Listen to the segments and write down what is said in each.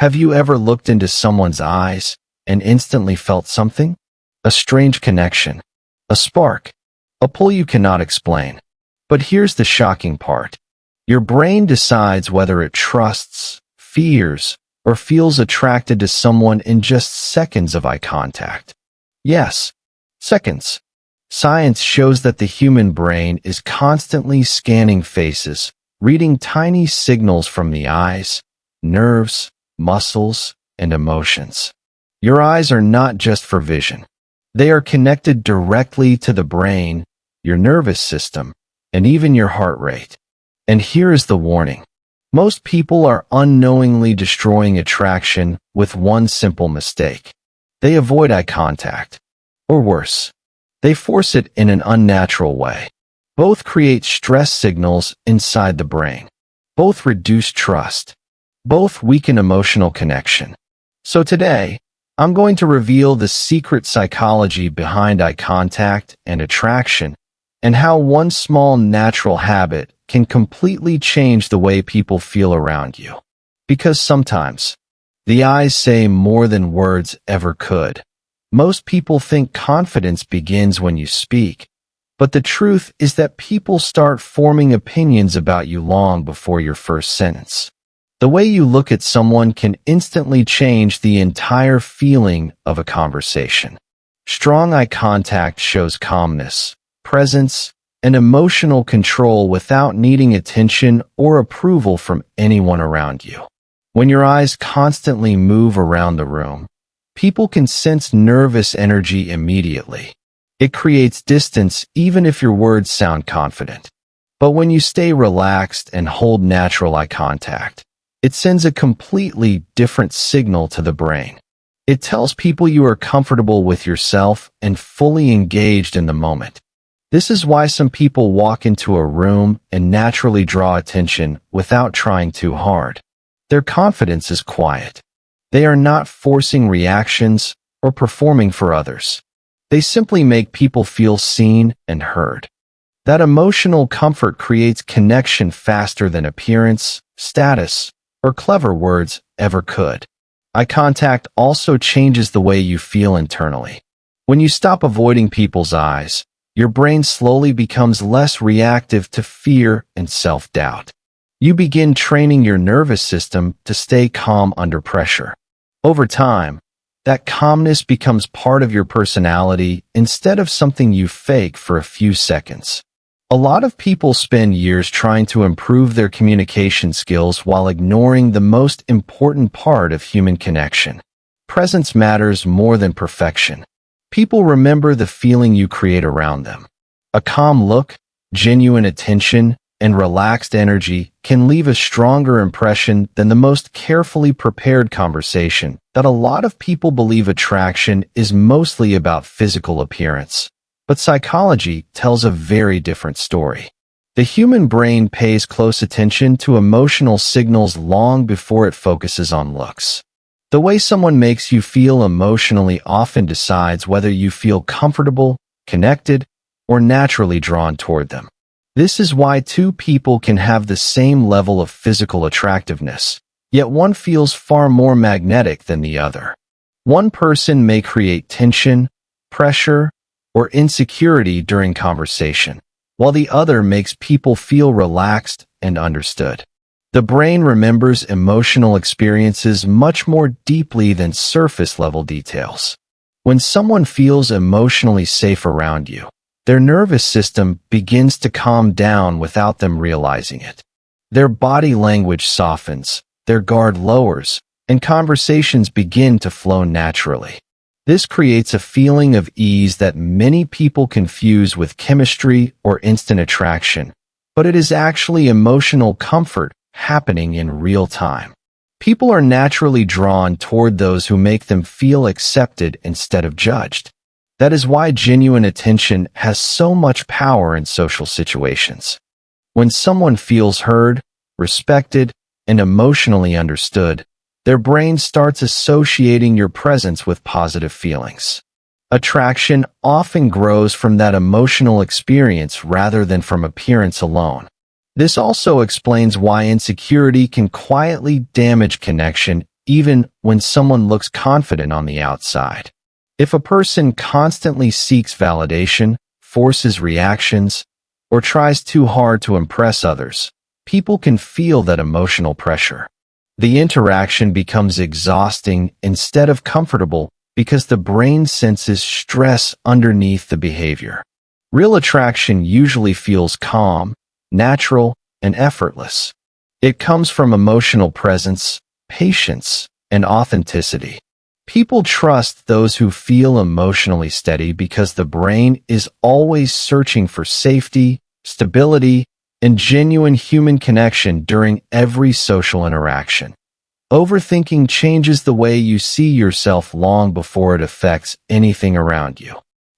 Have you ever looked into someone's eyes and instantly felt something? A strange connection, a spark, a pull you cannot explain. But here's the shocking part. Your brain decides whether it trusts, fears, or feels attracted to someone in just seconds of eye contact. Yes, seconds. Science shows that the human brain is constantly scanning faces, reading tiny signals from the eyes, nerves, muscles, and emotions. Your eyes are not just for vision. They are connected directly to the brain, your nervous system, and even your heart rate. And here is the warning. Most people are unknowingly destroying attraction with one simple mistake. They avoid eye contact. Or worse, they force it in an unnatural way. Both create stress signals inside the brain. Both reduce trust. Both weaken emotional connection. So today, I'm going to reveal the secret psychology behind eye contact and attraction, and how one small natural habit can completely change the way people feel around you. Because sometimes, the eyes say more than words ever could. Most people think confidence begins when you speak, but the truth is that people start forming opinions about you long before your first sentence. The way you look at someone can instantly change the entire feeling of a conversation. Strong eye contact shows calmness, presence, and emotional control without needing attention or approval from anyone around you. When your eyes constantly move around the room, people can sense nervous energy immediately. It creates distance even if your words sound confident. But when you stay relaxed and hold natural eye contact, it sends a completely different signal to the brain. It tells people you are comfortable with yourself and fully engaged in the moment. This is why some people walk into a room and naturally draw attention without trying too hard. Their confidence is quiet. They are not forcing reactions or performing for others. They simply make people feel seen and heard. That emotional comfort creates connection faster than appearance, status, or clever words ever could. Eye contact also changes the way you feel internally. When you stop avoiding people's eyes, your brain slowly becomes less reactive to fear and self-doubt. You begin training your nervous system to stay calm under pressure. Over time, that calmness becomes part of your personality instead of something you fake for a few seconds. A lot of people spend years trying to improve their communication skills while ignoring the most important part of human connection. Presence matters more than perfection. People remember the feeling you create around them. A calm look, genuine attention, and relaxed energy can leave a stronger impression than the most carefully prepared conversation. That a lot of people believe attraction is mostly about physical appearance. But psychology tells a very different story. The human brain pays close attention to emotional signals long before it focuses on looks. The way someone makes you feel emotionally often decides whether you feel comfortable, connected, or naturally drawn toward them. This is why two people can have the same level of physical attractiveness, yet one feels far more magnetic than the other. One person may create tension, pressure, or insecurity during conversation, while the other makes people feel relaxed and understood. The brain remembers emotional experiences much more deeply than surface-level details. When someone feels emotionally safe around you, their nervous system begins to calm down without them realizing it. Their body language softens, their guard lowers, and conversations begin to flow naturally. This creates a feeling of ease that many people confuse with chemistry or instant attraction, but it is actually emotional comfort happening in real time. People are naturally drawn toward those who make them feel accepted instead of judged. That is why genuine attention has so much power in social situations. When someone feels heard, respected, and emotionally understood, their brain starts associating your presence with positive feelings. Attraction often grows from that emotional experience rather than from appearance alone. This also explains why insecurity can quietly damage connection even when someone looks confident on the outside. If a person constantly seeks validation, forces reactions, or tries too hard to impress others, people can feel that emotional pressure. The interaction becomes exhausting instead of comfortable because the brain senses stress underneath the behavior. Real attraction usually feels calm, natural, and effortless. It comes from emotional presence, patience, and authenticity. People trust those who feel emotionally steady because the brain is always searching for safety, stability, and genuine human connection during every social interaction. Overthinking changes the way you see yourself long before it affects anything around you.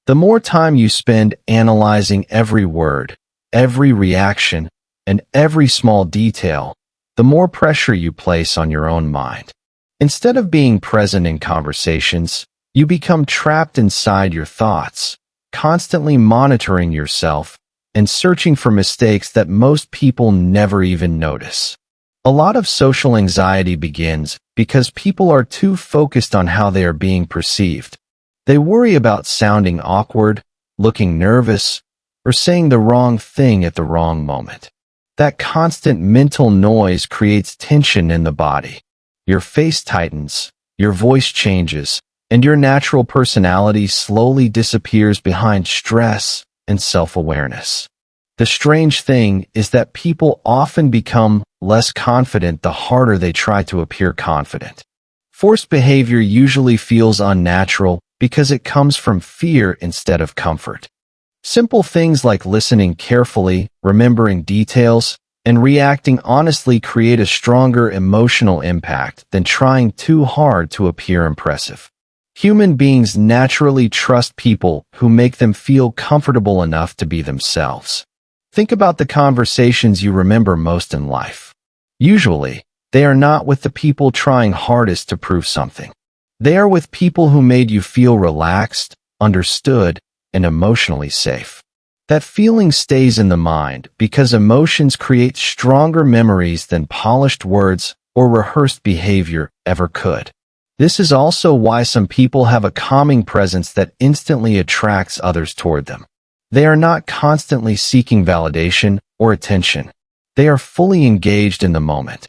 The more time you spend analyzing every word, every reaction, and every small detail, the more pressure you place on your own mind. Instead of being present in conversations, you become trapped inside your thoughts, constantly monitoring yourself and searching for mistakes that most people never even notice. A lot of social anxiety begins because people are too focused on how they are being perceived. They worry about sounding awkward, looking nervous, or saying the wrong thing at the wrong moment. That constant mental noise creates tension in the body. Your face tightens, your voice changes, and your natural personality slowly disappears behind stress and self-awareness. The strange thing is that people often become less confident the harder they try to appear confident. Forced behavior usually feels unnatural because it comes from fear instead of comfort. Simple things like listening carefully, remembering details, and reacting honestly create a stronger emotional impact than trying too hard to appear impressive. Human beings naturally trust people who make them feel comfortable enough to be themselves. Think about the conversations you remember most in life. Usually, they are not with the people trying hardest to prove something. They are with people who made you feel relaxed, understood, and emotionally safe. That feeling stays in the mind because emotions create stronger memories than polished words or rehearsed behavior ever could. This is also why some people have a calming presence that instantly attracts others toward them. They are not constantly seeking validation or attention. They are fully engaged in the moment.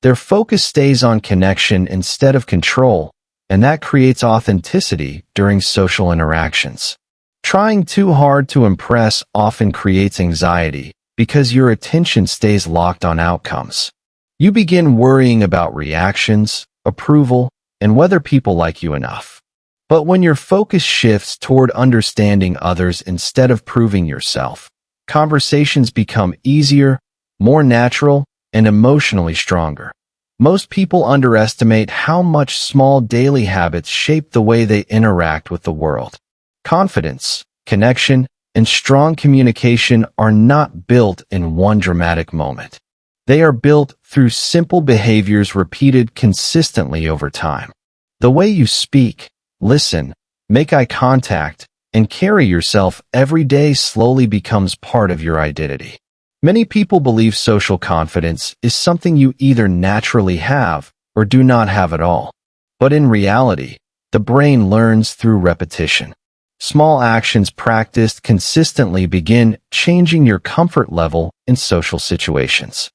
Their focus stays on connection instead of control, and that creates authenticity during social interactions. Trying too hard to impress often creates anxiety because your attention stays locked on outcomes. You begin worrying about reactions, approval, and whether people like you enough. But when your focus shifts toward understanding others instead of proving yourself, conversations become easier, more natural, and emotionally stronger. Most people underestimate how much small daily habits shape the way they interact with the world. Confidence, connection, and strong communication are not built in one dramatic moment. They are built through simple behaviors repeated consistently over time. The way you speak, listen, make eye contact, and carry yourself every day slowly becomes part of your identity. Many people believe social confidence is something you either naturally have or do not have at all. But in reality, the brain learns through repetition. Small actions practiced consistently begin changing your comfort level in social situations.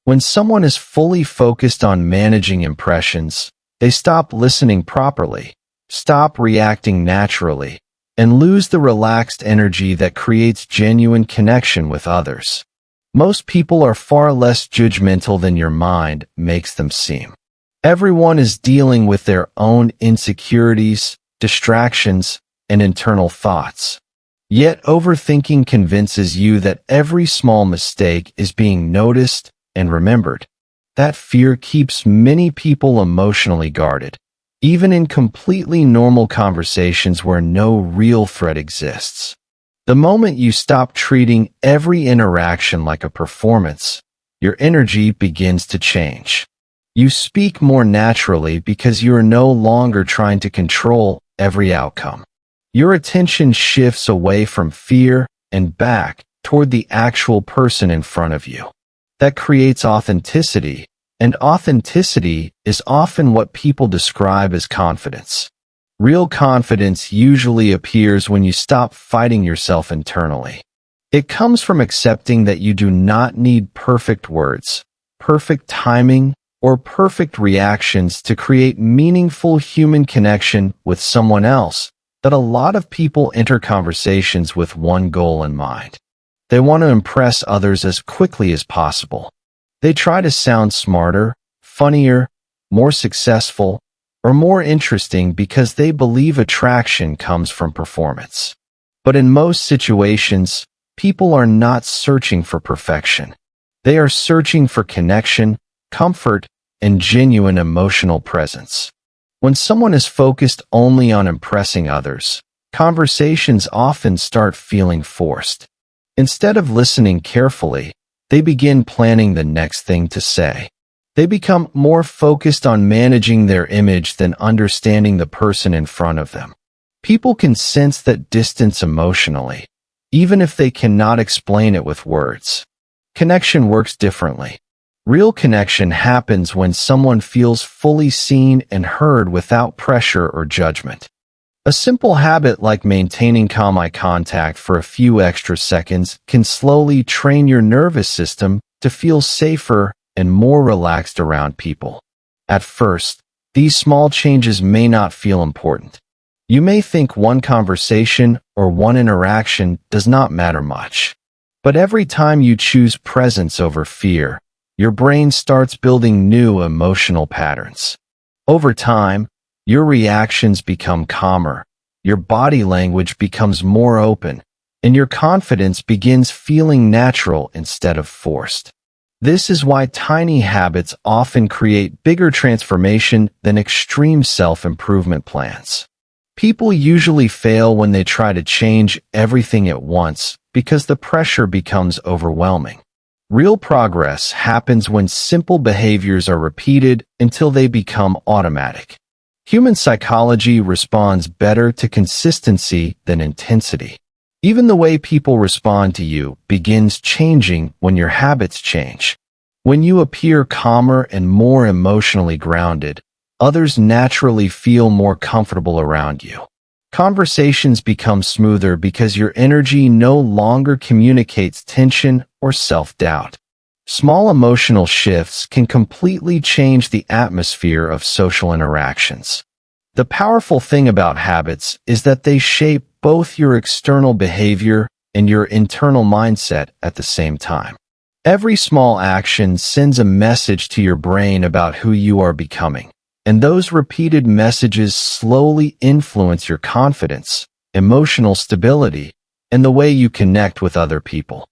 When someone is fully focused on managing impressions, they stop listening properly, stop reacting naturally, and lose the relaxed energy that creates genuine connection with others. Most people are far less judgmental than your mind makes them seem. Everyone is dealing with their own insecurities, distractions, and internal thoughts. Yet overthinking convinces you that every small mistake is being noticed and remembered. That fear keeps many people emotionally guarded, even in completely normal conversations where no real threat exists. The moment you stop treating every interaction like a performance, your energy begins to change. You speak more naturally because you are no longer trying to control every outcome. Your attention shifts away from fear and back toward the actual person in front of you. That creates authenticity And authenticity is often what people describe as confidence. Real confidence usually appears when you stop fighting yourself internally. It comes from accepting that you do not need perfect words, perfect timing, or perfect reactions to create meaningful human connection with someone else. That a lot of people enter conversations with one goal in mind. They want to impress others as quickly as possible. They try to sound smarter, funnier, more successful, or more interesting because they believe attraction comes from performance. But in most situations, people are not searching for perfection. They are searching for connection, comfort, and genuine emotional presence. When someone is focused only on impressing others, conversations often start feeling forced. Instead of listening carefully, they begin planning the next thing to say. They become more focused on managing their image than understanding the person in front of them. People can sense that distance emotionally, even if they cannot explain it with words. Connection works differently. Real connection happens when someone feels fully seen and heard without pressure or judgment. A simple habit like maintaining calm eye contact for a few extra seconds can slowly train your nervous system to feel safer and more relaxed around people. At first, these small changes may not feel important. You may think one conversation or one interaction does not matter much. But every time you choose presence over fear, your brain starts building new emotional patterns. Over time, your reactions become calmer, your body language becomes more open, and your confidence begins feeling natural instead of forced. This is why tiny habits often create bigger transformation than extreme self-improvement plans. People usually fail when they try to change everything at once because the pressure becomes overwhelming. Real progress happens when simple behaviors are repeated until they become automatic. Human psychology responds better to consistency than intensity. Even the way people respond to you begins changing when your habits change. When you appear calmer and more emotionally grounded, others naturally feel more comfortable around you. Conversations become smoother because your energy no longer communicates tension or self-doubt. Small emotional shifts can completely change the atmosphere of social interactions. The powerful thing about habits is that they shape both your external behavior and your internal mindset at the same time. Every small action sends a message to your brain about who you are becoming. And those repeated messages slowly influence your confidence, emotional stability, and the way you connect with other people.